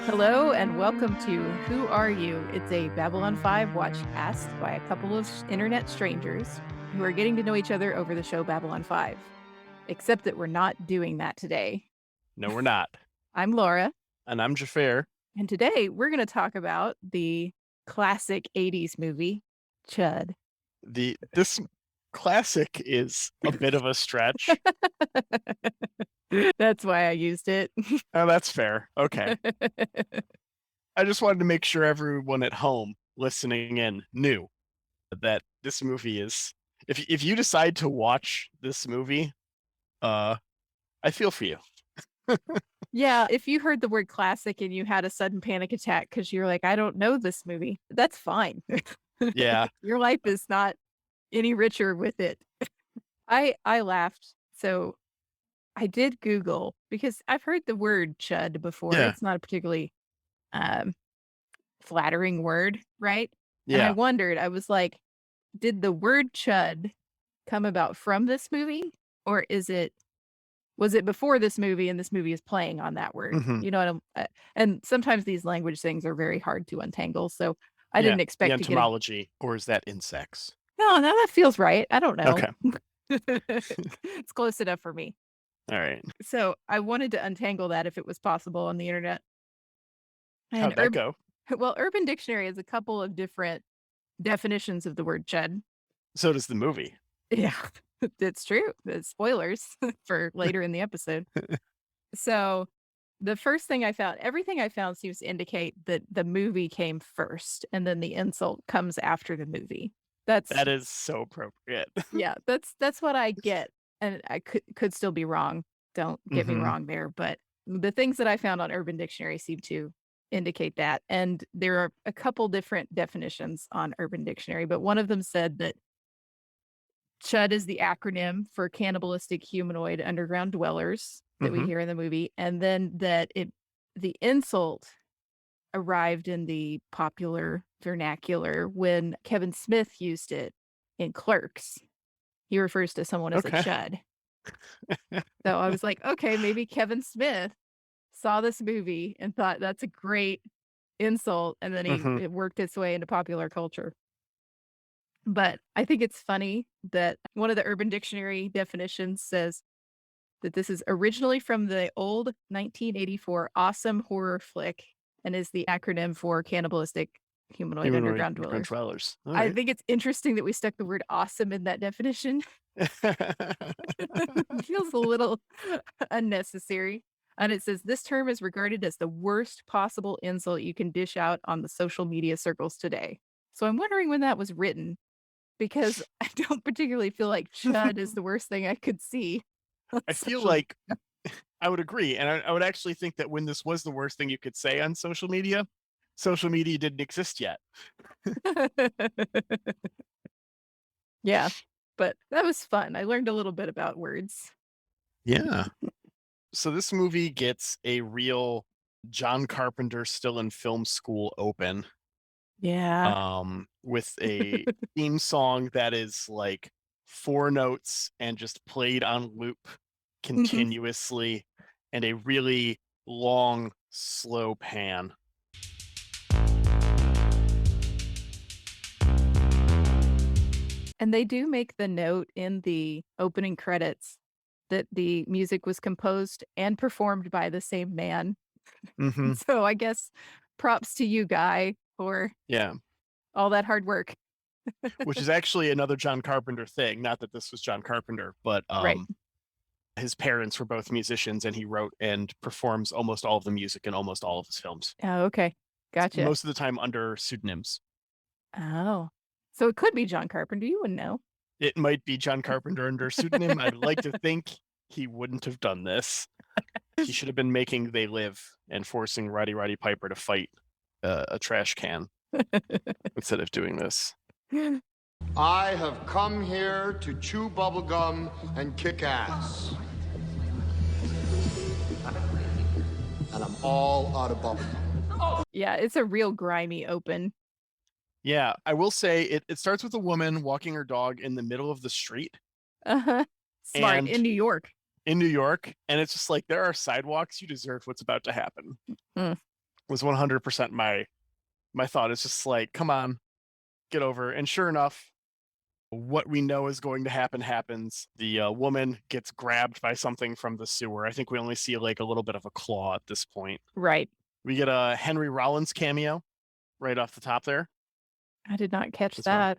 Hello and welcome to Who Are You? It's a Babylon 5 watch cast by a couple of internet strangers who are getting to know each other over the show Babylon 5. Except that we're not doing that today. No, we're not. I'm Laura. And I'm Xhafer. And today we're going to talk about the classic 80s movie, C.H.U.D. This classic is a bit of a stretch. That's why I used it. Oh, that's fair. Okay. I just wanted to make sure everyone at home listening in knew that this movie is. If you decide to watch this movie, I feel for you. Yeah, if you heard the word classic and you had a sudden panic attack because you're like, I don't know this movie, that's fine. Yeah. Your life is not any richer with it. I laughed. So I did Google because I've heard the word chud before. Yeah. It's not a particularly flattering word, right? And I Yeah. wondered, I was like, did the word chud come about from this movie? Or was it before this movie and this movie is playing on that word? Mhm. You know what and sometimes these language things are very hard to untangle. So I Yeah. didn't The expect to get etymology, or is that insects? no, that feels right. I don't know. Okay. It's close enough for me. All right. So I wanted to untangle that if it was possible on the internet. And How'd that go? Urban Dictionary has a couple of different definitions of the word chud. So does the movie. Yeah, it's true. Spoilers for later in the episode. So the first thing I found, everything I found seems to indicate that the movie came first and then the insult comes after the movie. That is so appropriate. Yeah, that's what I get. And I could still be wrong. Don't get me wrong there, but the things that I found on Urban Dictionary seem to indicate that. And there are a couple different definitions on Urban Dictionary, but one of them said that CHUD is the acronym for cannibalistic humanoid underground dwellers that we Mhm. hear in the movie, and then that the insult arrived in the popular vernacular when Kevin Smith used it in Clerks. He refers to someone as a Okay. chud. So I was like, okay, maybe Kevin Smith saw this movie and thought that's a great insult, and then Mhm. it worked its way into popular culture. But I think it's funny that one of the Urban Dictionary definitions says that this is originally from the old 1984 awesome horror flick and is the acronym for cannibalistic humanoid Humanoid underground underground dwellers. dwellers. All I right. think it's interesting that we stuck the word awesome in that definition. Feels a little unnecessary. And it says this term is regarded as the worst possible insult you can dish out on the social media circles today. So I'm wondering when that was written because I don't particularly feel like chud is the worst thing I could see on I feel social like I would agree, and I would actually think that when this was the worst thing you could say on social media didn't exist yet. Yeah, but that was fun. I learned a little bit about words. Yeah. So this movie gets a real John Carpenter still in film school open, Yeah. with a theme song that is like 4 notes and just played on loop Mhm. continuously, and a really long, slow pan. And they do make the note in the opening credits that the music was composed and performed by the same man. Mhm. So I guess props to you, Guy, for Yeah. all that hard work. Which is actually another John Carpenter thing. Not that this was John Carpenter, but Right. his parents were both musicians, and he wrote and performs almost all of the music in almost all of his films. Oh, okay. Gotcha. Most of the time under pseudonyms. Oh. So it could be John Carpenter. You wouldn't know. It might be John Carpenter under pseudonym. I'd like to think he wouldn't have done this. He should have been making They Live and forcing Roddy Piper to fight a trash can instead of doing this. I have come here to chew bubblegum and kick ass. And I'm all out of bubblegum. Yeah, it's a real grimy open. Yeah, I will say it starts with a woman walking her dog in the middle of the street. Uh-huh. Smart. And In New York. in New York, and it's just like, there are sidewalks, you deserve what's about to happen. Mm. was 100% my thought. It's just like, come on, get over. And sure enough, what we know is going to happen happens. The woman gets grabbed by something from the sewer. I think we only see like a little bit of a claw at this point. Right. We get a Henry Rollins cameo right off the top there. I did not catch as well. that.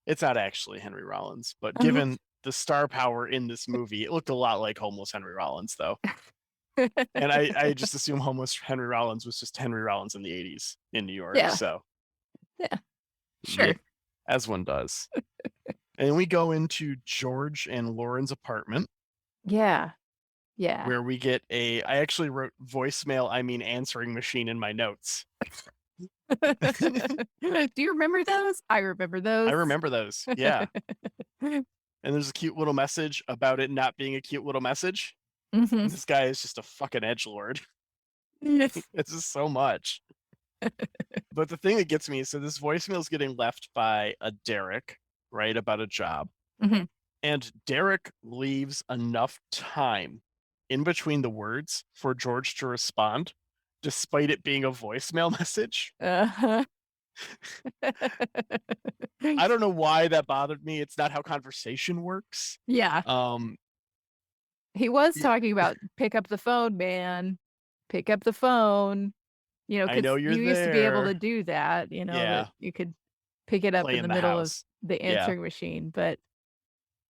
It's not actually Henry Rollins, but Oh. given the star power in this movie, it looked a lot like homeless Henry Rollins, though. And I just assume homeless Henry Rollins was just Henry Rollins in the 80s in New York. Yeah. So, Yeah. Sure. yeah, as one does. And we go into George and Lauren's apartment. Yeah. Yeah. Where we get I actually wrote voicemail, I mean answering machine in my notes. Do you remember those? I remember those. I remember those. Yeah. And there's a cute little message about it not being a cute little message. Mm-hmm. And this guy is just a fucking edgelord. Yes. It's just so much. But the thing that gets me is, so this voicemail is getting left by a Derek, right, about a job. Mm-hmm. And Derek leaves enough time in between the words for George to respond, despite it being a voicemail message. Uh-huh. I don't know why that bothered me. It's not how conversation works. Yeah. He was Yeah. talking about pick up the phone, man. Pick up the phone. You know, I know 'cause you're you used to be able there. to do that, you know, Yeah. that you could pick it up Play in in the the middle of house. the Yeah. answering machine. But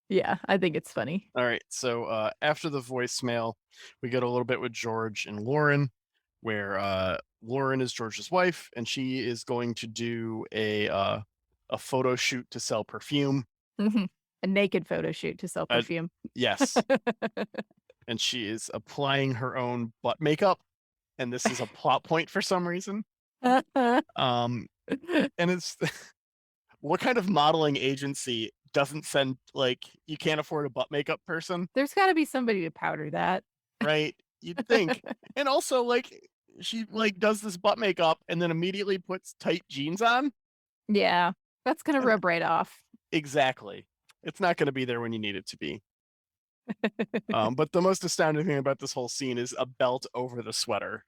yeah, I think it's funny. All right. So after the voicemail, we get a little bit with George and Lauren, where Lauren is George's wife, and she is going to do a photo shoot to sell perfume. Mm-hmm. A naked photo shoot to sell perfume. Yes. And she is applying her own butt makeup, and this is a plot point for some reason. And it's what kind of modeling agency doesn't send, like, you can't afford a butt makeup person, There's got to be somebody to powder that. right? You'd think. And also, like, she like does this butt makeup and then immediately puts tight jeans on. Yeah, that's gonna And- rub right off. Exactly. It's not going to be there when you need it to be. But the most astounding thing about this whole scene is a belt over the sweater.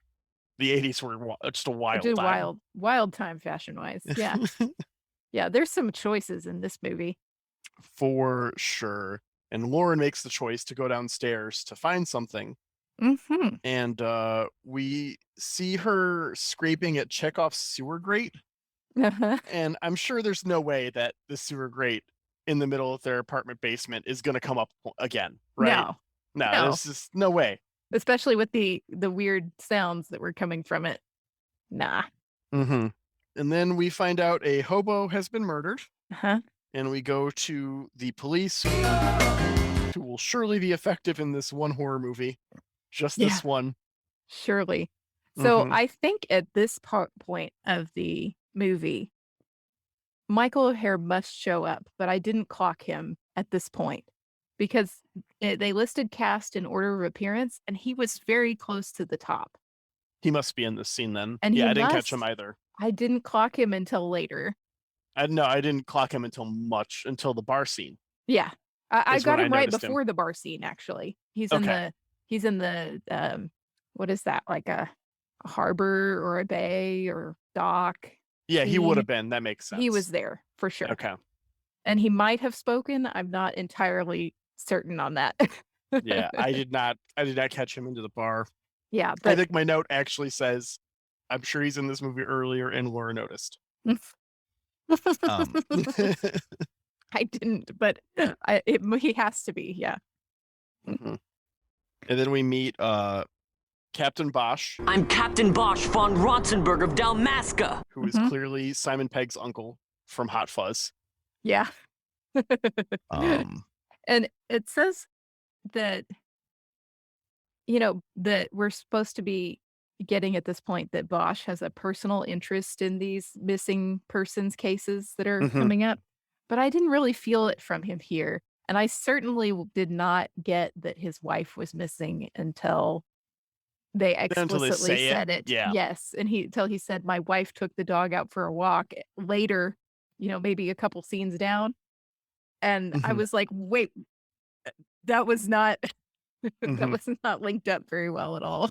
The 80s were just a wild Just time. wild time fashion wise. Yeah. Yeah, there's some choices in this movie. For sure. And Lauren makes the choice to go downstairs to find something. Mm-hmm. And we see her scraping at Chekhov's sewer grate. Uh-huh. And I'm sure there's no way that the sewer grate in the middle of their apartment basement is going to come up again, right? No, there's just no way. Especially with the weird sounds that were coming from it. Nah. Mm-hmm. And then we find out a hobo has been murdered. Uh-huh. And we go to the police, who will surely be effective in this one horror movie. Just this one. Surely. So Mhm. I think at this point of the movie, Michael O'Hare must show up, but I didn't clock him at this point because they listed cast in order of appearance, and he was very close to the top. He must be in this scene then. And yeah, he I didn't catch him must- either. I didn't clock him until later. No, I didn't clock him until the bar scene. Yeah, I Is got when him I right noticed him. before the bar scene. Actually, he's Okay. in the what is that, like a harbor or a bay or dock? Yeah, he would scene? have been. That makes sense. He was there for sure. Okay. And he might have spoken. I'm not entirely certain on that. Yeah, I did not catch him into the bar. Yeah, I but think my note actually says, I'm sure he's in this movie earlier and Laura noticed. Um, I didn't, but he has to be. Yeah. mhm. And then we meet Captain Bosch, I'm Captain Bosch von Rotzenberg of Dalmasca. who is Mhm. clearly Simon Pegg's uncle from Hot Fuzz. Yeah. Um, And it says that, that we're supposed to be getting at this point that Bosch has a personal interest in these missing persons cases that are Mhm. coming up. But I didn't really feel it from him here. And I certainly did not get that his wife was missing until they Until they explicitly say it? said it. Yeah. Yes. And until he said, my wife took the dog out for a walk later, maybe a couple scenes down. And I Mhm. was like, wait, that was not that Mhm. was not linked up very well at all.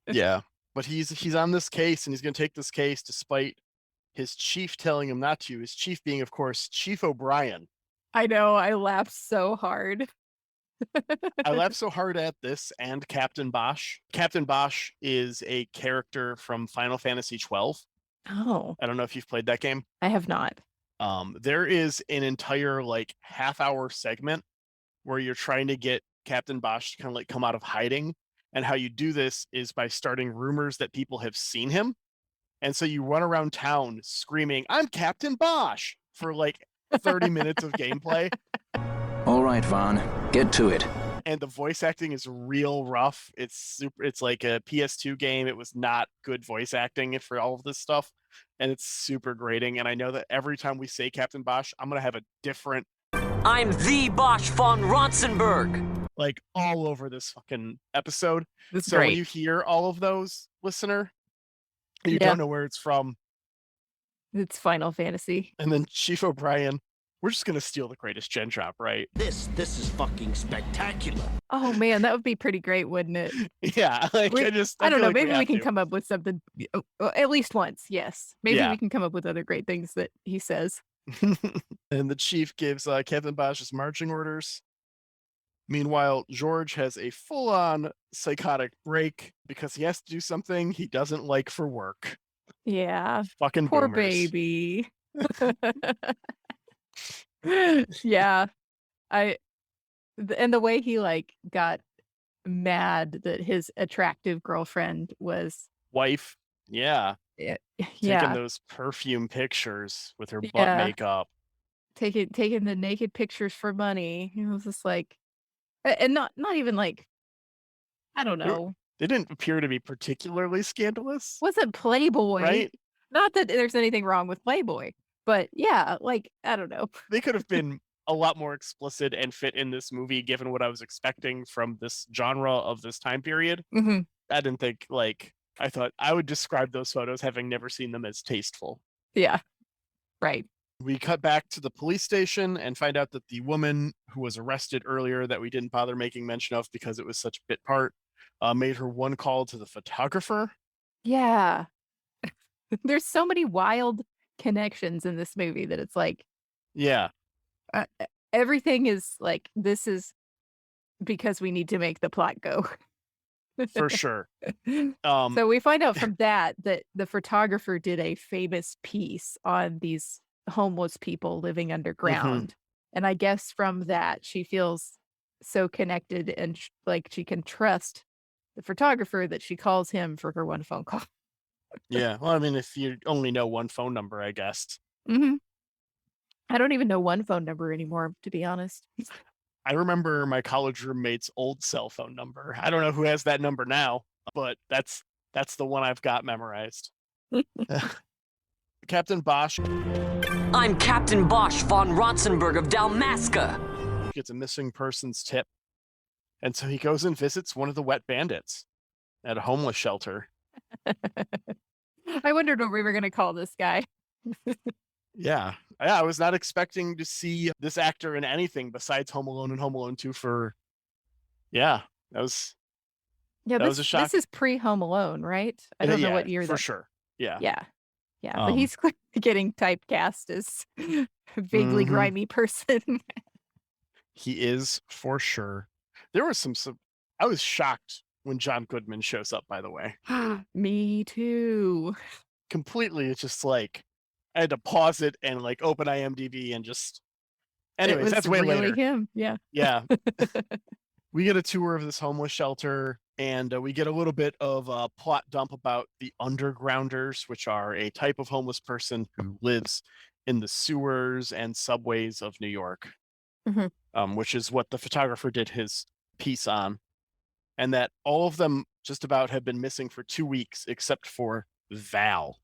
Yeah. But he's on this case, and he's going to take this case despite his chief telling him not to. His chief being, of course, Chief O'Brien. I know. I laughed so hard. I laughed so hard at this and Captain Bosch. Captain Bosch is a character from Final Fantasy 12. Oh, I don't know if you've played that game. I have not. There is an entire like half-hour segment where you're trying to get Captain Bosch to kind of like come out of hiding. And how you do this is by starting rumors that people have seen him. And so you run around town screaming, "I'm Captain Bosch," for like 30 minutes of gameplay. All right, Vaughn, get to it. And the voice acting is real rough. It's like a PS2 game. It was not good voice acting for all of this stuff. And it's super grating. And I know that every time we say Captain Bosch, I'm going to have a different... I'm the Bosch von Ronsenberg. Like all over this fucking episode. That's so great. when you hear all of those, listener, you don't know where it's from. It's Final Fantasy. And then Chief O'Brien, we're just going to steal the greatest gen drop, right? This is fucking spectacular. Oh man, that would be pretty great, wouldn't it? Yeah, like I I don't feel know. like Maybe we can to. come up with something at least once. Yes, maybe Yeah. we can come up with other great things that he says. And the chief gives Captain Bosch his marching orders. Meanwhile, George has a full-on psychotic break because he has to do something he doesn't like for work. Yeah, Fucking poor boomers. baby. Yeah, and the way he like got mad that his attractive girlfriend was Wife, yeah, yeah taking those perfume pictures with her butt Yeah. makeup. taking the naked pictures for money. It was just like, and not even like, I don't know. They didn't appear to be particularly scandalous, Wasn't Playboy, right? Not that there's anything wrong with Playboy, but yeah, like I don't know. They could have been a lot more explicit and fit in this movie, given what I was expecting from this genre of this time period. Mm-hmm. I didn't think I thought I would describe those photos, having never seen them, as tasteful. Yeah, right. We cut back to the police station and find out that the woman who was arrested earlier that we didn't bother making mention of because it was such a bit part, made her one call to the photographer. Yeah. There's so many wild connections in this movie that it's like, Yeah. Everything is like, this is because we need to make the plot go. For sure. So we find out from that the photographer did a famous piece on these homeless people living underground. And I guess from that, she feels so connected and like she can trust the photographer that she calls him for her one phone call. Yeah. Well, I mean, if you only know one phone number, I guess. Mm-hmm. I don't even know one phone number anymore, to be honest. I remember my college roommate's old cell phone number. I don't know who has that number now, but that's the one I've got memorized. Captain Bosch I'm Captain Bosch von Ronsenberg of Dalmasca. gets a missing persons tip. And so he goes and visits one of the wet bandits at a homeless shelter. I wondered what we were going to call this guy. Yeah. I was not expecting to see this actor in anything besides Home Alone and Home Alone 2 for... Yeah, that was a shock. This is pre-Home Alone, right? I don't know what year for sure. Yeah. Yeah. Yeah, but he's clearly getting typecast as a vaguely grimy person. He is, for sure. There was some I was shocked when John Goodman shows up, by the way. Me too. Completely, it's just like I had to pause it and like open IMDb and just... Anyways, that's way really later. him. Yeah. Yeah. We get a tour of this homeless shelter, and we get a little bit of a plot dump about the undergrounders, which are a type of homeless person who lives in the sewers and subways of New York, which is what the photographer did his piece on. And that all of them just about have been missing for 2 weeks, except for Val.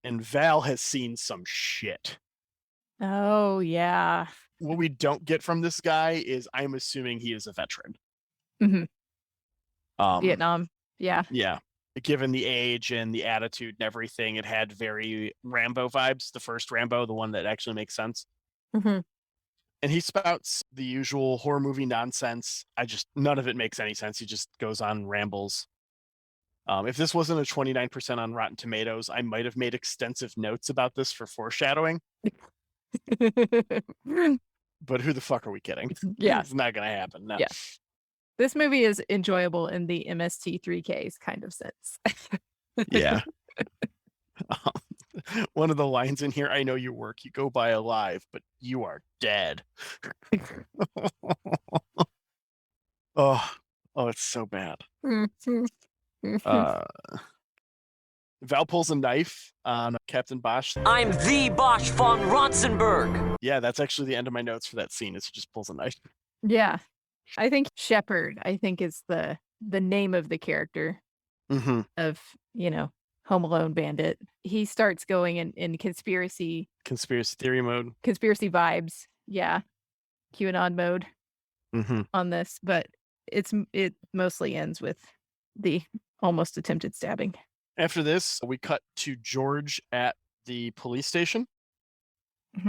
And Val has seen some shit. Oh, yeah. What we don't get from this guy is I'm assuming he is a veteran. Vietnam. Yeah. Yeah. Given the age and the attitude and everything, it had very Rambo vibes. The first Rambo, the one that actually makes sense. And he spouts the usual horror movie nonsense. None of it makes any sense. He just goes on rambles. If this wasn't a 29% on Rotten Tomatoes, I might have made extensive notes about this for foreshadowing. But who the fuck are we kidding? Yeah. It's not going to happen. No. Yeah. This movie is enjoyable in the MST3Ks kind of sense. Yeah. One of the lines in here, I know you work, you go by alive, but you are dead. Oh, it's so bad. Val pulls a knife on Captain Bosch. I'm the Bosch von Rotzenberg. Yeah, that's actually the end of my notes for that scene, is he just pulls a knife. Yeah. I think Shepherd, is the name of the character of, Home Alone Bandit. He starts going in conspiracy theory mode. Conspiracy vibes. Yeah. QAnon mode on this, but it mostly ends with the almost attempted stabbing. After this, we cut to George at the police station,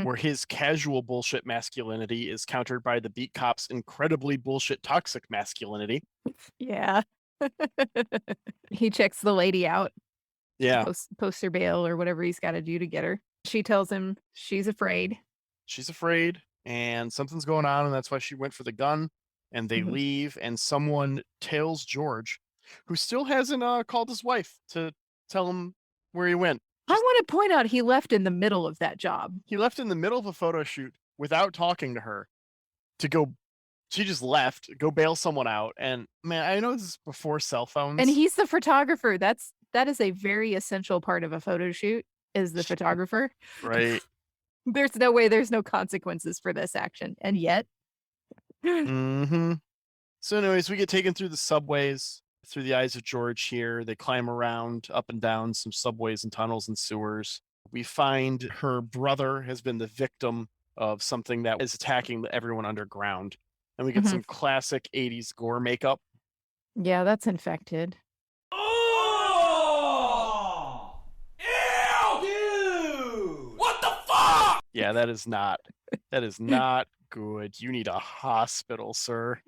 where his casual bullshit masculinity is countered by the beat cop's incredibly bullshit toxic masculinity. Yeah. He checks the lady out. Yeah. Post her bail or whatever he's got to do to get her. She tells him she's afraid. She's afraid and something's going on, and that's why she went for the gun. And they leave, and someone tails George, who still hasn't called his wife to tell him where he went. I want to point out he left in the middle of that job. He left in the middle of a photo shoot without talking to her to go. She just left, go bail someone out. And man, I know this is before cell phones. And he's the photographer. That is a very essential part of a photo shoot, is the photographer. Right. There's no way there's no consequences for this action. And yet. So anyways, we get taken through the subways through the eyes of George here. They climb around up and down some subways and tunnels and sewers. We find her brother has been the victim of something that is attacking everyone underground. And we get some classic 80s gore makeup. Yeah, that's infected. Oh! Ew! Dude! What the fuck? Yeah, that is not good. You need a hospital, sir.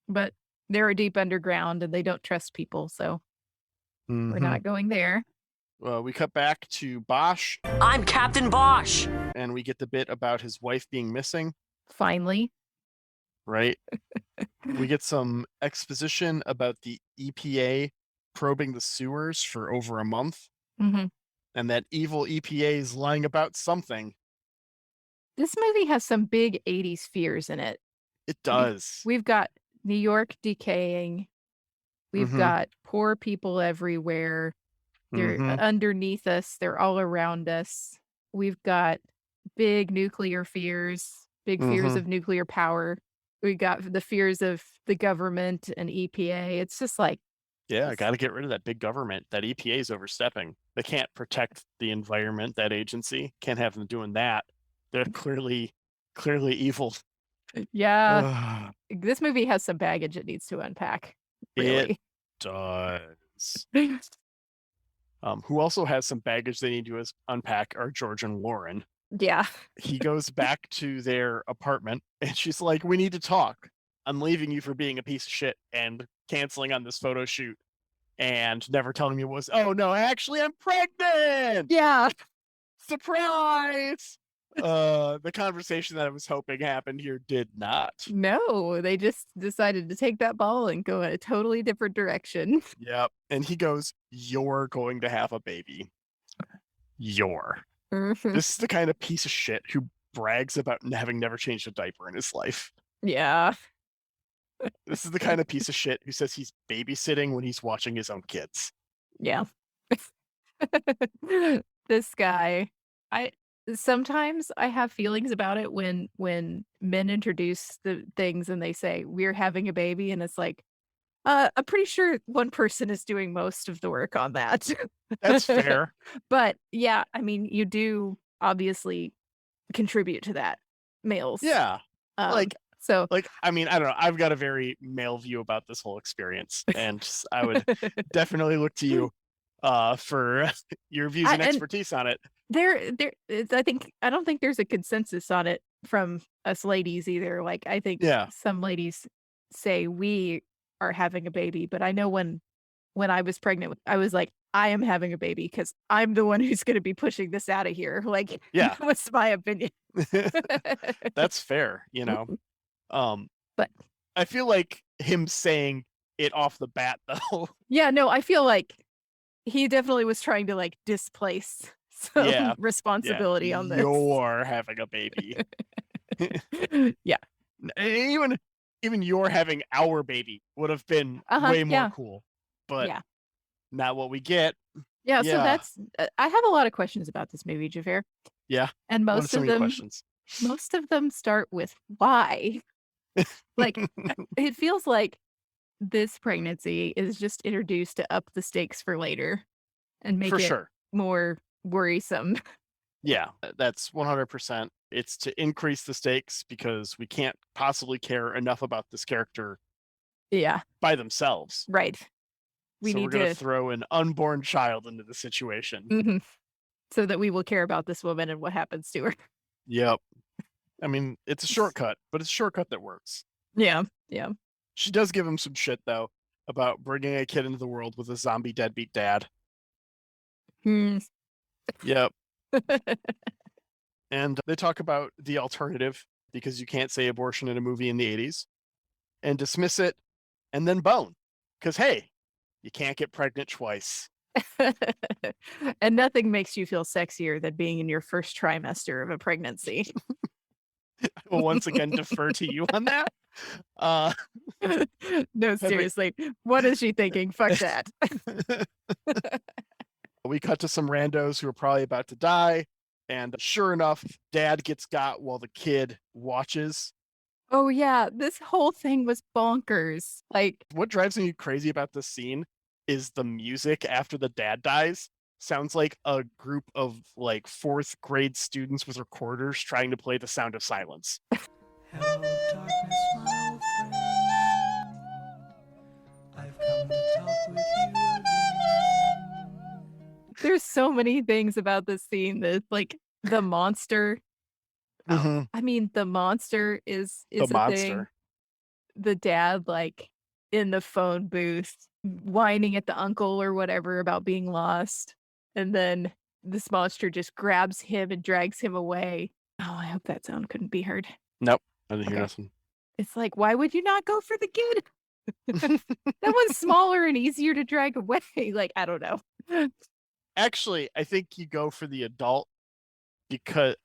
But they're deep underground and they don't trust people, so we're not going there. We cut back to Bosch. I'm Captain Bosch. And we get the bit about his wife being missing. Finally. Right? We get some exposition about the EPA probing the sewers for over a month. And that evil EPA is lying about something. This movie has some big 80s fears in it. It does. We've got New York decaying. We've got poor people everywhere. They're underneath us. They're all around us. We've got big nuclear fears, big fears of nuclear power. We got the fears of the government and EPA. It's just like, yeah, I got to get rid of that big government. That EPA is overstepping. They can't protect the environment, that agency. Can't have them doing that. They're clearly evil. Yeah. This movie has some baggage it needs to unpack. Really. It does. Who also has some baggage they need to unpack are George and Lauren. Yeah. He goes back to their apartment and she's like, we need to talk. I'm leaving you for being a piece of shit and canceling on this photo shoot and never telling me oh no, actually I'm pregnant. Yeah. Surprise. The conversation that I was hoping happened here did not. No, they just decided to take that ball and go in a totally different direction. Yep. And he goes, you're going to have a baby. This is the kind of piece of shit who brags about having never changed a diaper in his life. Yeah. This is the kind of piece of shit who says he's babysitting when he's watching his own kids. Yeah. This guy, sometimes I have feelings about it when men introduce the things and they say we're having a baby, and it's like, I'm pretty sure one person is doing most of the work on that. That's fair. But yeah, I mean, you do obviously contribute to that, males. Yeah. I mean, I don't know. I've got a very male view about this whole experience, and I would definitely look to you for your views and expertise on it. I don't think there's a consensus on it from us ladies either. Like, I think some ladies say we are having a baby, but I know when I was pregnant, I was like, I am having a baby because I'm the one who's going to be pushing this out of here. Like, Yeah. that was my opinion. That's fair, you know. But I feel like him saying it off the bat, though. yeah, no, I feel like he definitely was trying to like displace some Yeah. responsibility on this. You're having a baby. Yeah. Even you're having our baby would have been way more Yeah. cool, but Yeah. not what we get. Yeah, so Yeah. that's I have a lot of questions about this movie, Jafar, Yeah. and What are most some of of your them questions? most of them start with why. Like, it feels like this pregnancy is just introduced to up the stakes for later and make For it sure. more worrisome. Yeah, that's 100%. It's to increase the stakes because we can't possibly care enough about this character Yeah, by themselves. right. We So we're need going to to throw an unborn child into the situation. Mhm. So that we will care about this woman and what happens to her. Yep. I mean, it's a shortcut, but it's a shortcut that works. Yeah, yeah. She does give him some shit, though, about bringing a kid into the world with a zombie deadbeat dad. Hmm. Yep. And they talk about the alternative, because you can't say abortion in a movie in the 80s, and dismiss it, and then bone. Because, hey, you can't get pregnant twice. And nothing makes you feel sexier than being in your first trimester of a pregnancy. I will once again defer to you on that. No, seriously. What is she thinking? Fuck that. We cut to some randos who are probably about to die. And sure enough, dad gets got while the kid watches. Oh, yeah. This whole thing was bonkers. Like, What drives me crazy about this scene is the music after the dad dies. Sounds like a group of like 4th grade students with recorders trying to play The Sound of Silence. Hello, darkness, my old friend. I've come to talk with you again. there's so many things about this scene that, like, the monster. Mhm. I mean, the monster is The a thing. monster. The dad, like, in the phone booth, whining at the uncle or whatever about being lost. And then this monster just grabs him and drags him away. Oh, I hope that sound couldn't be heard. Nope. I didn't hear Okay. nothing. It's like, why would you not go for the kid? That one's smaller and easier to drag away. Like, I don't know. Actually, I think you go for the adult because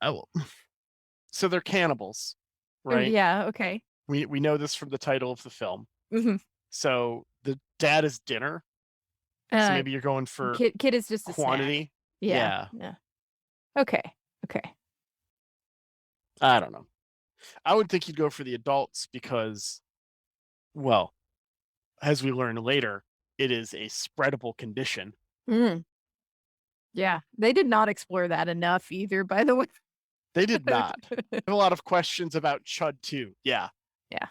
so they're cannibals, Oh, right? yeah, okay. We know this from the title of the film. Mhm. So the dad is dinner. So Uh, maybe you're going for kid is just a snack. quantity. Yeah. Okay. I don't know. I would think you'd go for the adults because, well, as we learn later, it is a spreadable condition. Mm. Yeah, they did not explore that enough either, by the way. They did not. I have a lot of questions about C.H.U.D too. Yeah. Yeah.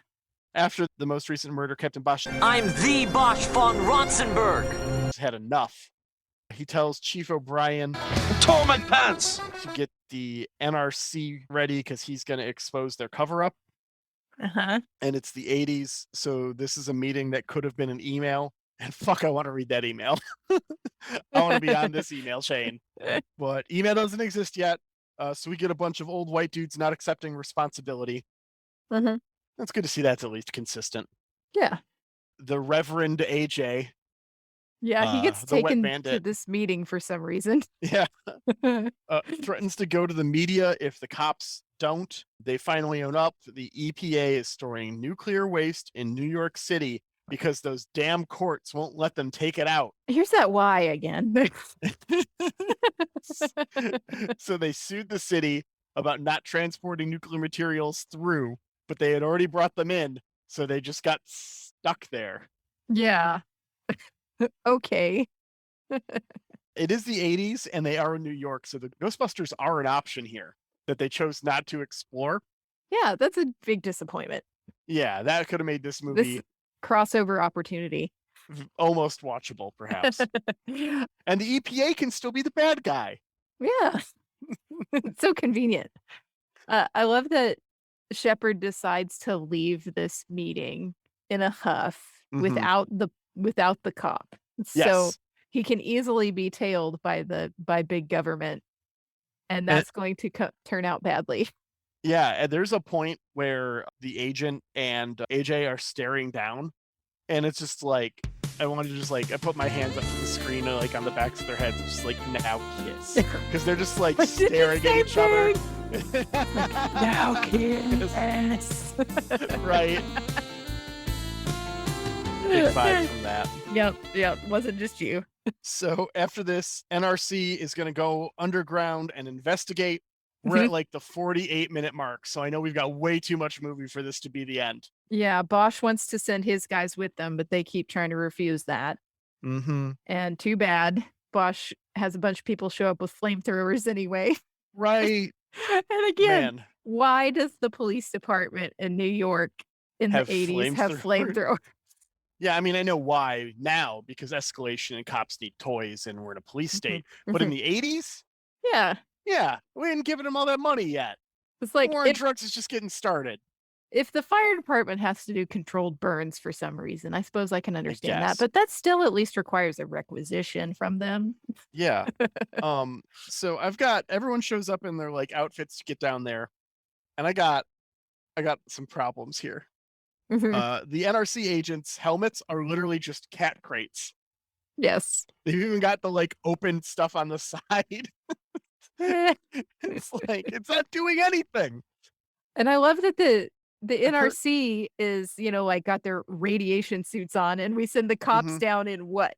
After the most recent murder, Captain Bosch I'm the Bosch von Ronsenberg. has had enough. He tells Chief O'Brien Torment pants! to get the NRC ready because he's going to expose their cover-up. Uh-huh. And it's the 80s, so this is a meeting that could have been an email. And fuck, I want to read that email. I want to be on this email chain. But email doesn't exist yet, so we get a bunch of old white dudes not accepting responsibility. Mhm. That's good to see that's at least consistent. Yeah. The Reverend AJ, Yeah, he gets the Wet taken to Bandit. this meeting for some reason. yeah, threatens to go to the media if the cops don't. They finally own up. The EPA is storing nuclear waste in New York City because those damn courts won't let them take it out. Here's that why again. So they sued the city about not transporting nuclear materials through, but they had already brought them in, so they just got stuck there. Yeah. Okay. It is the 80s and they are in New York, so the Ghostbusters are an option here that they chose not to explore. Yeah, that's a big disappointment. Yeah, that could have made this movie This crossover opportunity. almost watchable, perhaps. And the EPA can still be the bad guy. Yeah. It's so convenient. I love that Shepard decides to leave this meeting in a huff Mhm. without the cop. So Yes. he can easily be tailed by big government, and And that's going to turn out badly. yeah, and there's a point where the agent and AJ are staring down, and it's just like I wanted to just like I put my hands up to the screen like on the backs of their heads, just like now kiss, because they're just like I did the staring at same each other. Now kiss. Right. Big vibes from that. Yep. Wasn't just you. So after this, NRC is going to go underground and investigate. We're at like the 48-minute mark, so I know we've got way too much movie for this to be the end. Yeah, Bosch wants to send his guys with them, but they keep trying to refuse that. Mm-hmm. And too bad. Bosch has a bunch of people show up with flamethrowers anyway. Right. And again, Man, why does the police department in New York in Have the 80s have flamethrowers? flamethrowers? yeah, I mean, I know why now because escalation and cops need toys and we're in a police state. But in the 80s, Yeah. yeah, we ain't giving them all that money yet. It's like War on drugs is just getting started. if the fire department has to do controlled burns for some reason, I suppose I can understand that. guess. But that still at least requires a requisition from them. Yeah. So I've got everyone shows up in their like outfits to get down there, and I got some problems here. Mhm. The NRC agents' helmets are literally just cat crates. Yes. They've even got the like open stuff on the side. It's like it's not doing anything. And I love that the NRC is, like got their radiation suits on and we send the cops Mhm. down in what?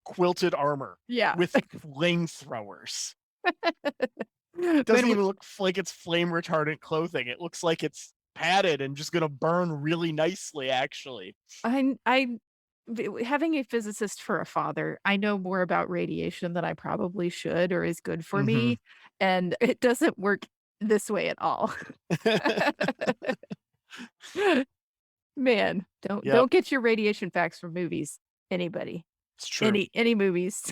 Quilted armor Yeah. with flamethrowers. It When doesn't we- even look like it's flame retardant clothing. It looks like it's padded and just gonna burn really nicely, actually. having a physicist for a father, I know more about radiation than I probably should or is good for me, and it doesn't work this way at all. Man, Yep. don't get your radiation facts from movies. Anybody. It's true. Any movies.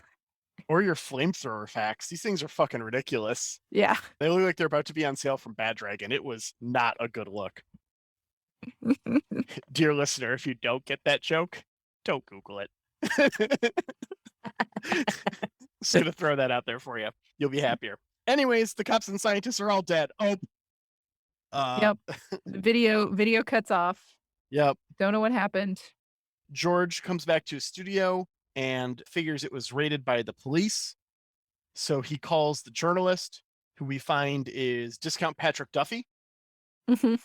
Or your flamethrower facts. These things are fucking ridiculous. Yeah. They look like they're about to be on sale from Bad Dragon. It was not a good look. Dear listener, if you don't get that joke, don't Google it. Just gonna throw that out there for you. You'll be happier. Anyways, the cops and scientists are all dead. Oh. Yep. Video cuts off. Yep. Don't know what happened. George comes back to his studio and figures it was raided by the police. So he calls the journalist, who we find is Discount Patrick Duffy. Mhm.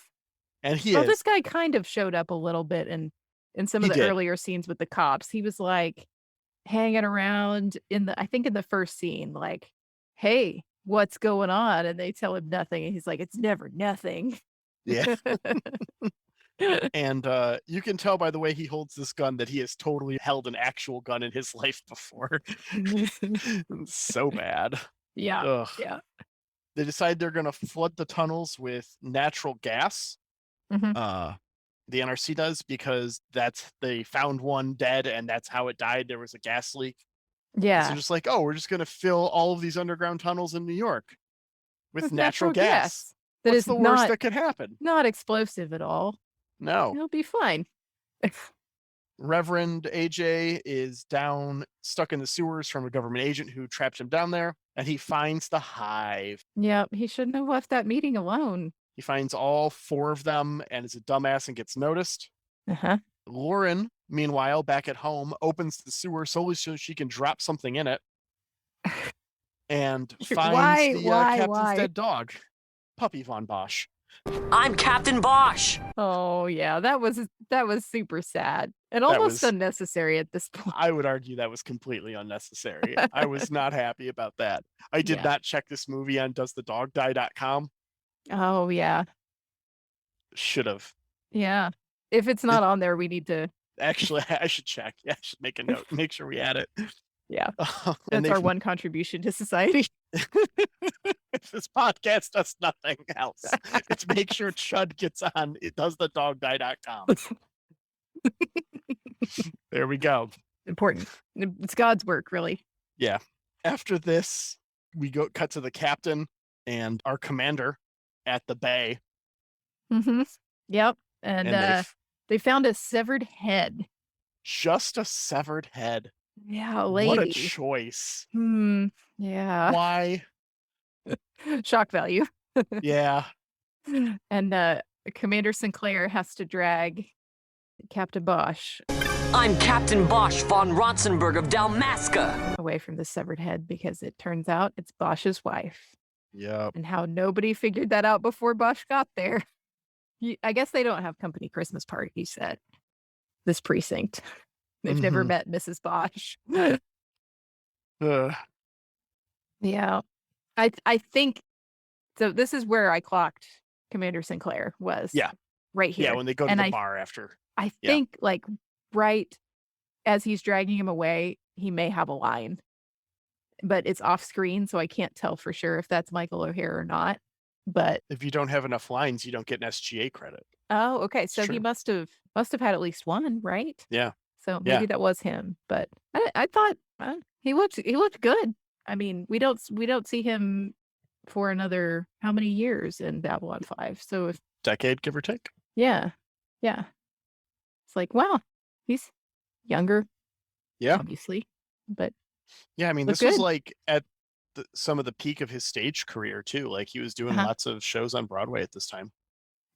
And he Well, is. this guy kind of showed up a little bit in some of He the did. earlier scenes with the cops. He was like hanging around in the first scene, like, hey, what's going on? And they tell him nothing. And he's like, it's never nothing. Yeah. And you can tell by the way he holds this gun that he has totally held an actual gun in his life before. It's so bad. Yeah. Ugh. Yeah. They decide they're going to flood the tunnels with natural gas. Mhm. The NRC does because they found one dead and that's how it died. There was a gas leak. And so Yeah. just like, oh, we're just going to fill all of these underground tunnels in New York with natural gas. That What's is the worst not that could happen? not explosive at all. No. It'll be fine. Reverend AJ is down, stuck in the sewers from a government agent who trapped him down there, and he finds the hive. Yep. He shouldn't have left that meeting alone. He finds all 4 of them and is a dumbass and gets noticed. Uh-huh. Lauren, meanwhile, back at home, opens the sewer solely so she can drop something in it and finds the captain's dead dog, Puppy Von Bosch. I'm Captain Bosch. Oh yeah, that was super sad and That almost was- unnecessary at this point. I would argue that was completely unnecessary. I was not happy about that. I did Yeah. not check this movie on doesthedogdie.com. Oh yeah. Should have. Yeah. If it's not on there, we need to. Actually, I should check. Yeah, I should make a note. Make sure we add it. Yeah. And That's our one contribution to society. If this podcast does nothing else, it's make sure Chud gets on doesthedogdie.com. There we go. Important. It's God's work, really. Yeah. After this, we cut to the captain and our commander at the bay. Mm-hmm. Yep. And And they found a severed head just a severed head. Yeah, What a lady. choice. Yeah. Why? Shock value. Yeah. And Commander Sinclair has to drag Captain Bosch I'm Captain Bosch von Rotzenberg of Dalmasca. away from the severed head because it turns out it's Bosch's wife. Yep. And how nobody figured that out before Bosch got there. I guess they don't have company Christmas parties at this precinct. They've never met Mrs. Bosch. Ugh. Yeah. I think so. This is where I clocked Commander Sinclair was. Yeah. Right here. Yeah, when they go to And the I bar after. I Yeah. think like right as he's dragging him away, he may have a line. But it's off screen, so I can't tell for sure if that's Michael O'Hare or not. But If you don't have enough lines, you don't get an SGA credit. oh, okay. So True. he must have had at least one, right? Yeah. So Yeah. maybe that was him. But I thought he looked good. I mean, we don't see him for another how many years in Babylon 5. So if Decade, give or take. yeah. It's like, wow, he's younger, Yeah. obviously. But Yeah, I mean, look this was good. like at some of the peak of his stage career too. Like he was doing Uh-huh. lots of shows on Broadway at this time.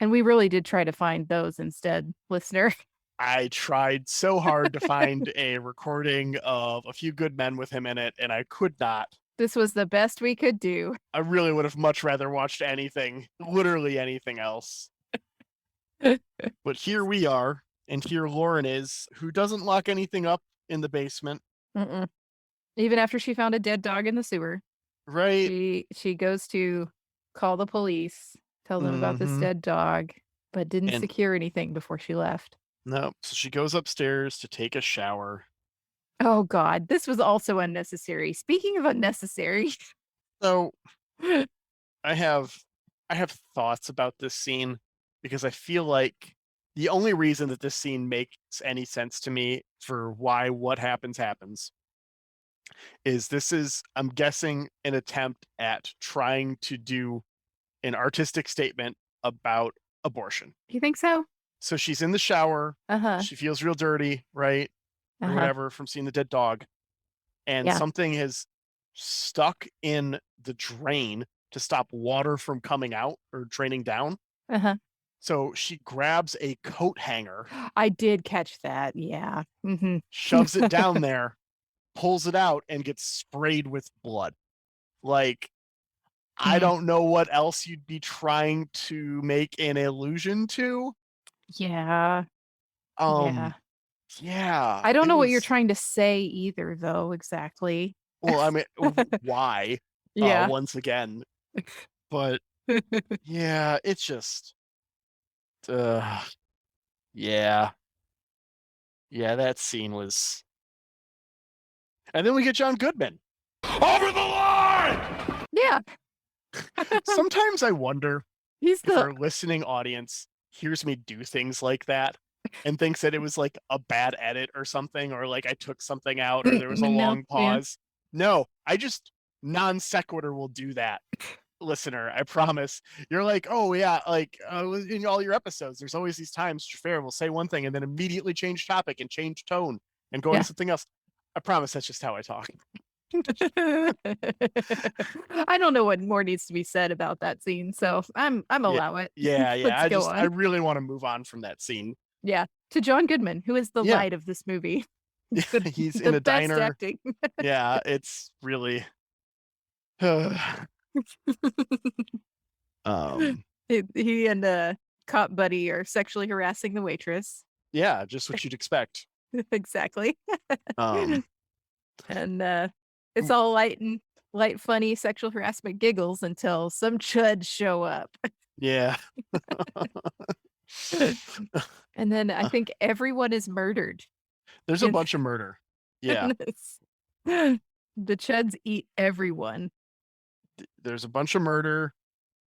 And we really did try to find those instead, listener. I tried so hard to find a recording of A Few Good Men with him in it, and I could not. This was the best we could do. I really would have much rather watched anything, literally anything else. But here we are, and here Lauren is, who doesn't lock anything up in the basement, Mm-mm. Even after she found a dead dog in the sewer, right? she goes to call the police, tell them about this Mhm. dead dog, but didn't And- secure anything before she left. No, so she goes upstairs to take a shower. Oh God, this was also unnecessary. Speaking of unnecessary, So I have thoughts about this scene because I feel like the only reason that this scene makes any sense to me for why what happens is this is, I'm guessing, an attempt at trying to do an artistic statement about abortion. you think so? So she's in the shower, Uh-huh. she feels real dirty, right? Or Uh-huh. whatever from seeing the dead dog. And Yeah. something has stuck in the drain to stop water from coming out or draining down. Uh-huh. So she grabs a coat hanger, I did catch that. Yeah. Mm-hmm. shoves it down there, pulls it out, and gets sprayed with blood. Like, I Hmm. don't know what else you'd be trying to make an allusion to. Yeah. Yeah. Yeah. I don't it know what you're was- trying to say either, though, exactly. Well, I mean, why? Yeah. Once again. But yeah, it's just yeah. Yeah, that scene was. And then we get John Goodman. Over the line! Yeah. Sometimes I wonder He's if our the listening audience hears me do things like that and thinks that it was like a bad edit or something, or like I took something out, or there was a No, long yeah. pause. No, I just non sequitur will do that. Listener, I promise. You're like, oh yeah, like in all your episodes, there's always these times Xhafer will say one thing and then immediately change topic and change tone and go Yeah. into something else. I promise that's just how I talk. I don't know what more needs to be said about that scene, so I'm allow it. Yeah, yeah. Let's go I on. really want to move on from that scene. Yeah. To John Goodman, who is the Yeah. light of this movie. The- He's the in a best diner. acting. Yeah, it's really He and cop buddy are sexually harassing the waitress. yeah, just what you'd expect. Exactly. Um And it's all light, funny sexual harassment giggles until some chuds show up. yeah. And then I think everyone is murdered. There's a in bunch of murder. Yeah. this. The chuds eat everyone. There's a bunch of murder.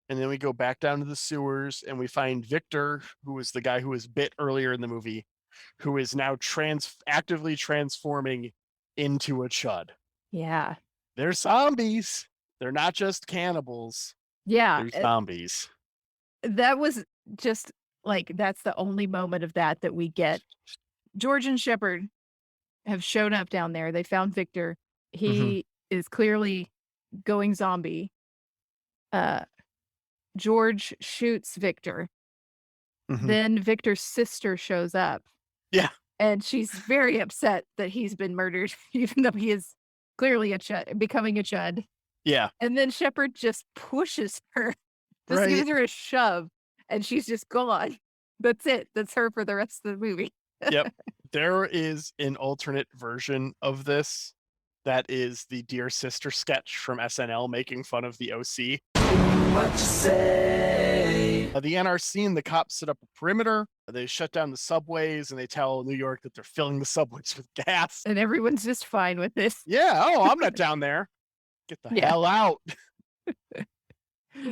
And then we go back down to the sewers and we find Victor, who was the guy who was bit earlier in the movie, who is now actively transforming into a chud. Yeah. They're zombies. They're not just cannibals. Yeah. They're zombies. That was just like, that's the only moment of that we get. George and Shepard have shown up down there. They found Victor. Mm-hmm. He is clearly going zombie. George shoots Victor. Mhm. Then Victor's sister shows up. Yeah. And she's very upset that he's been murdered, even though he is clearly becoming a chud. Yeah. And then Shepard just pushes her, just Right. gives her a shove, and she's just gone. That's it. That's her for the rest of the movie. Yep. There is an alternate version of this that is the Dear Sister sketch from SNL making fun of the OC. What you say? The NRC and the cops set up a perimeter. They shut down the subways and they tell New York that they're filling the subways with gas. And everyone's just fine with this. Yeah. Oh, I'm not down there. Get the Yeah. hell out.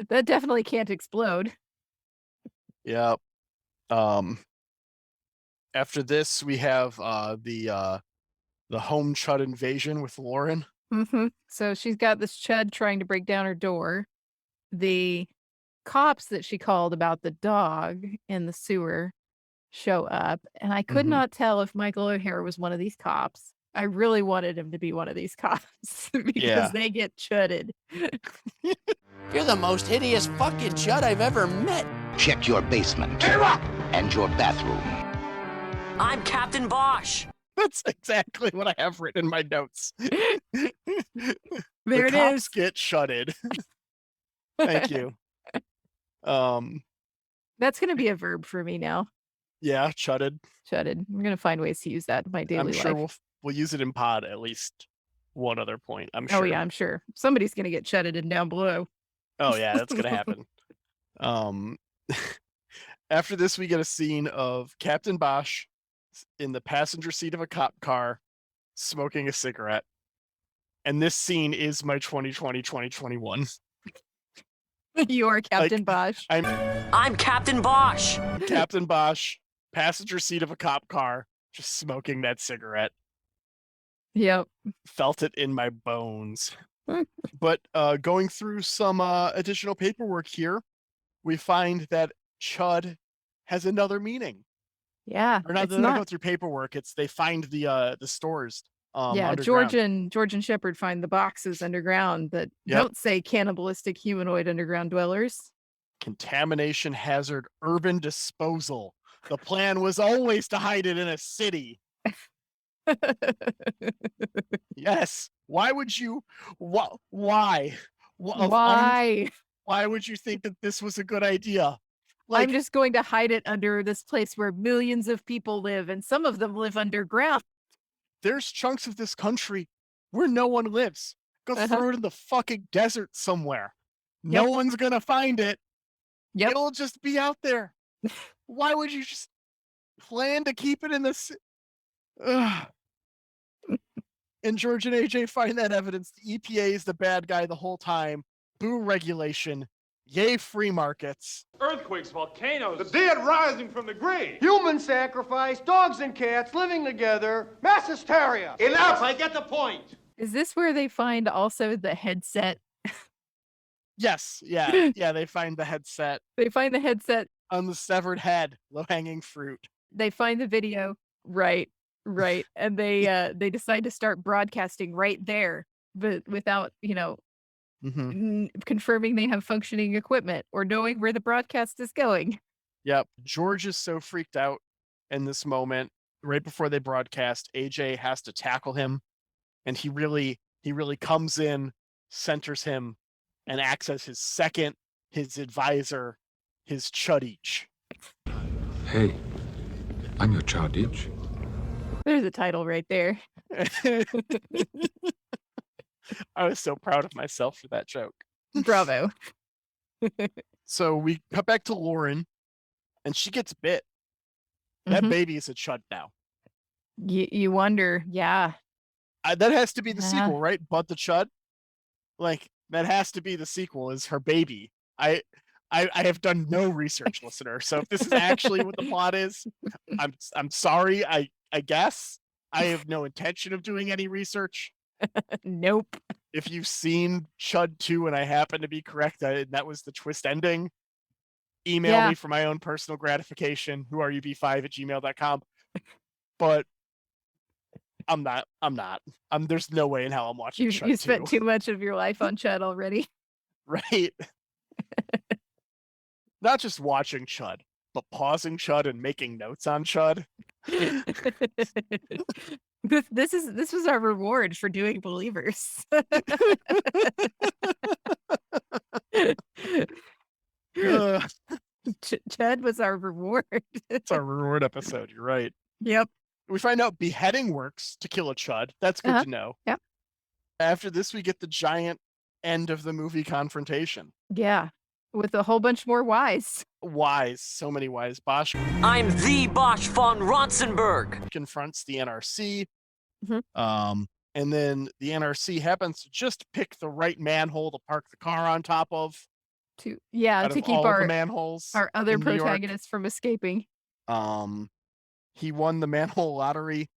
That definitely can't explode. Yep. After this, we have the home chud invasion with Lauren. So she's got this chud trying to break down her door. The cops that she called about the dog in the sewer show up, and I could Mhm. not tell if Michael O'Hare was one of these cops. I really wanted him to be one of these cops because Yeah. they get chudded. You're the most hideous fucking chud I've ever met. Check your basement and your bathroom. I'm Captain Bosch. That's exactly what I have written in my notes. There The it cops is. get shutted. Thank you. That's going to be a verb for me now. Yeah, chudded. Chudded. I'm going to find ways to use that in my daily I'm sure life. we'll use it in pod at least one other point. I'm Oh sure. yeah, I'm sure. Somebody's going to get chudded in down below. Oh yeah, that's gonna happen. After this, we get a scene of Captain Bosch in the passenger seat of a cop car smoking a cigarette. And this scene is my 2020-2021. You are Captain Bosch. I'm Captain Bosch. Captain Bosch, passenger seat of a cop car, just smoking that cigarette. Yep. Felt it in my bones. But going through some additional paperwork here, we find that chud has another meaning. Yeah. Or not It's that they go not. through paperwork, it's they find the stores Yeah, underground. George and Shepard find the boxes underground that Yep. don't say cannibalistic humanoid underground dwellers. Contamination hazard urban disposal. The plan was always to hide it in a city. Yes. Why would you? Why? Why? Why would you think that this was a good idea? I'm just going to hide it under this place where millions of people live, and some of them live underground. There's chunks of this country where no one lives. Go throw it in the fucking desert somewhere. No one's gonna find it. Yep. It'll just be out there. Why would you just plan to keep it in the Ugh. And George and AJ find that evidence. The EPA is the bad guy the whole time. Boo regulation. Yay free markets. Earthquakes, volcanoes. The dead rising from the grave. Human sacrifice, dogs and cats living together, mass hysteria. Enough, I get the point. Is this where they find also the headset? Yes, yeah, yeah. They find the headset They find the headset. on the severed head. Low hanging fruit. They find the video. Right. And they decide to start broadcasting right there, but without, confirming they have functioning equipment or knowing where the broadcast is going. Yep. George is so freaked out in this moment. Right before they broadcast, AJ has to tackle him, and he really comes in, centers him, and acts as his advisor, his chud'DIch. Hey, I'm your chud'DIch. There's a title right there. I was so proud of myself for that joke. Bravo. So we cut back to Lauren, and she gets bit. That Mhm. baby is a chud now. You wonder, yeah. That has to be the Yeah. sequel, right? But the chud, like that has to be the sequel. Is her baby? I have done no research, listener. So if this is actually what the plot is, I'm sorry. I guess I have no intention of doing any research. Nope. If you've seen Chud 2 and I happen to be correct, that was the twist ending, email me for my own personal gratification. whoareyoub5@gmail.com. But I'm not. There's no way in hell I'm watching You Chud 2. spent too much of your life on Chud already. Right? Not just watching Chud, but pausing Chud and making notes on Chud. This was our reward for doing Believers. Chud was our reward. It's our reward episode. You're right. Yep. We find out beheading works to kill a Chud. That's good to know. Yep. After this, we get the giant end of the movie confrontation. Yeah. With a whole bunch more whys. Whys. So many whys. Bosch I'm the Bosch von Ronsenberg. confronts the NRC. Mhm. And then the NRC happens to just pick the right manhole to park the car on top of. To Out keep of all of the our manholes other in New York. protagonists from escaping. He won the manhole lottery.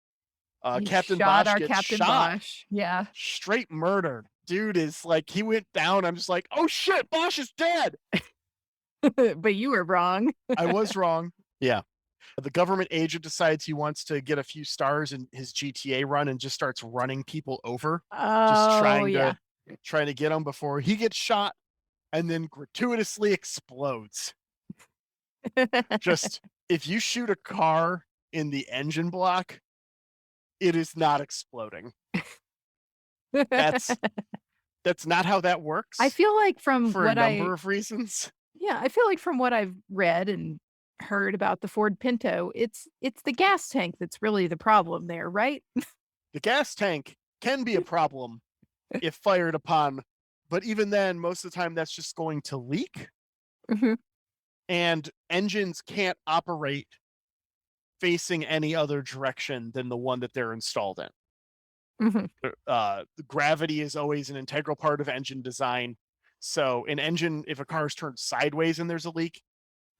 He Captain shot Bosch our gets Captain shot. Bosch. Yeah. Straight murdered. Dude is like, he went down. I'm just like, oh shit, Bosch is dead. But you were wrong. I was wrong. Yeah. The government agent decides he wants to get a few stars in his GTA run and just starts running people over. Just trying to get him before he gets shot and then gratuitously explodes. Just, if you shoot a car in the engine block, it is not exploding. That's not how that works. I feel like from for what a number of reasons. Yeah, I feel like from what I've read and heard about the Ford Pinto, it's the gas tank that's really the problem there, right? The gas tank can be a problem if fired upon, but even then, most of the time that's just going to leak. Mhm. And engines can't operate facing any other direction than the one that they're installed in. Mhm. The gravity is always an integral part of engine design. So an engine, if a car is turned sideways and there's a leak,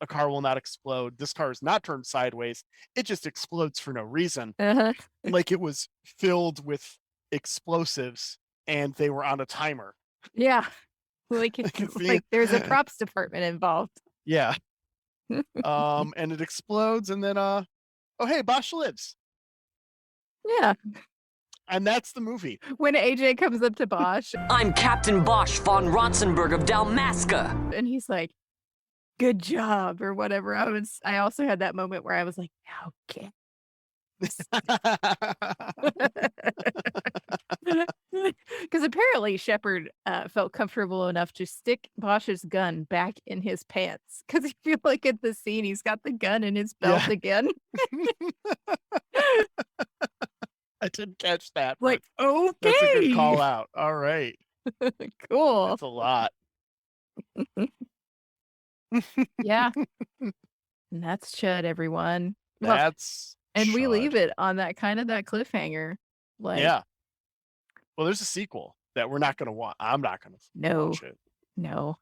a car will not explode. This car is not turned sideways. It just explodes for no reason. Uh-huh. Like it was filled with explosives and they were on a timer. Yeah. Like see- there's a props department involved. Yeah. And it explodes and then oh hey, Bosch lives. Yeah. And that's the movie. When AJ comes up to Bosch I'm Captain Bosch von Ronsenberg of Dalmasca. and he's like, "Good job," or whatever. I also had that moment where I was like, okay. Because apparently Shepard felt comfortable enough to stick Bosch's gun back in his pants. Because I feel like at the scene he's got the gun in his belt Yeah. again. I didn't catch that. Like, but that's a good okay, call out. All right. cool. That's a lot. Yeah. And that's Chud, everyone. Well, That's and we leave Chud. it on that cliffhanger. Like, Yeah. Well, there's a sequel that we're not going to watch. I'm not going to No. watch it. no.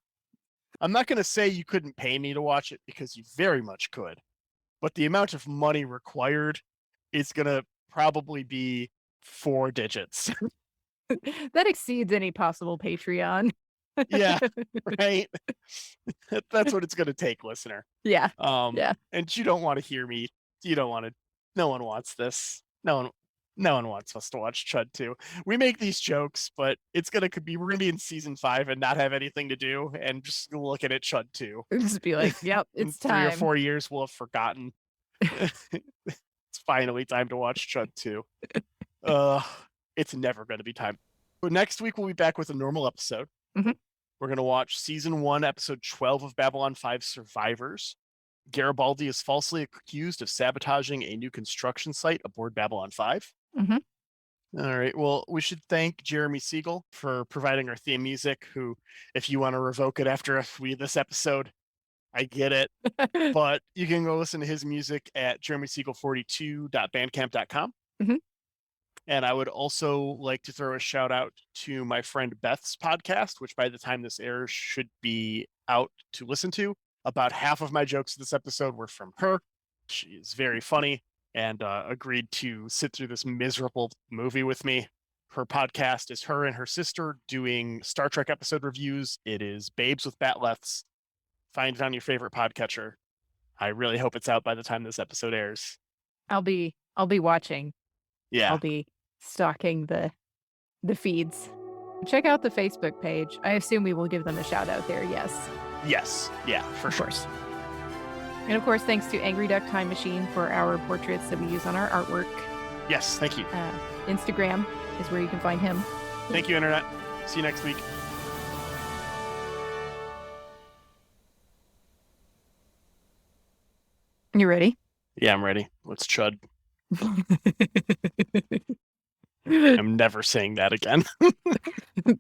I'm not going to say you couldn't pay me to watch it because you very much could. But the amount of money required is going to probably be 4 digits. That exceeds any possible Patreon. Yeah, right? That's what it's going to take, listener. Yeah. Yeah. And you don't want to hear me. You don't want to. No one wants this. No one wants us to watch Chud 2. We make these jokes, but it's we're gonna be in season 5 and not have anything to do and just looking at Chud 2. Just be like, yep, In it's 3 time. or 4 years, we'll have forgotten. It's finally time to watch Chud 2. It's never going to be time. But next week we'll be back with a normal episode. Mhm. We're going to watch season 1, episode 12 of Babylon 5 Survivors. Garibaldi is falsely accused of sabotaging a new construction site aboard Babylon 5. Mhm. All right. Well, we should thank Jeremy Siegel for providing our theme music, who, if you want to revoke it after this episode, I get it. But you can go listen to his music at jeremysiegel42.bandcamp.com. Mhm. And I would also like to throw a shout out to my friend Beth's podcast, which by the time this airs should be out to listen to. About half of my jokes in this episode were from her. She is very funny and agreed to sit through this miserable movie with me. Her podcast is her and her sister doing Star Trek episode reviews. It is Babes with Batleths. Find it on your favorite podcatcher. I really hope it's out by the time this episode airs. I'll be watching. Yeah. I'll be stalking the feeds. Check out the Facebook page. I assume we will give them a shout out there. Yes. Yes. Yeah, for sure. Course. And of course, thanks to Angry Duck Time Machine for our portraits that we use on our artwork. Yes, thank you. Instagram is where you can find him. Thank you, Internet. See you next week. You ready? Yeah, I'm ready. Let's chud. I'm never saying that again.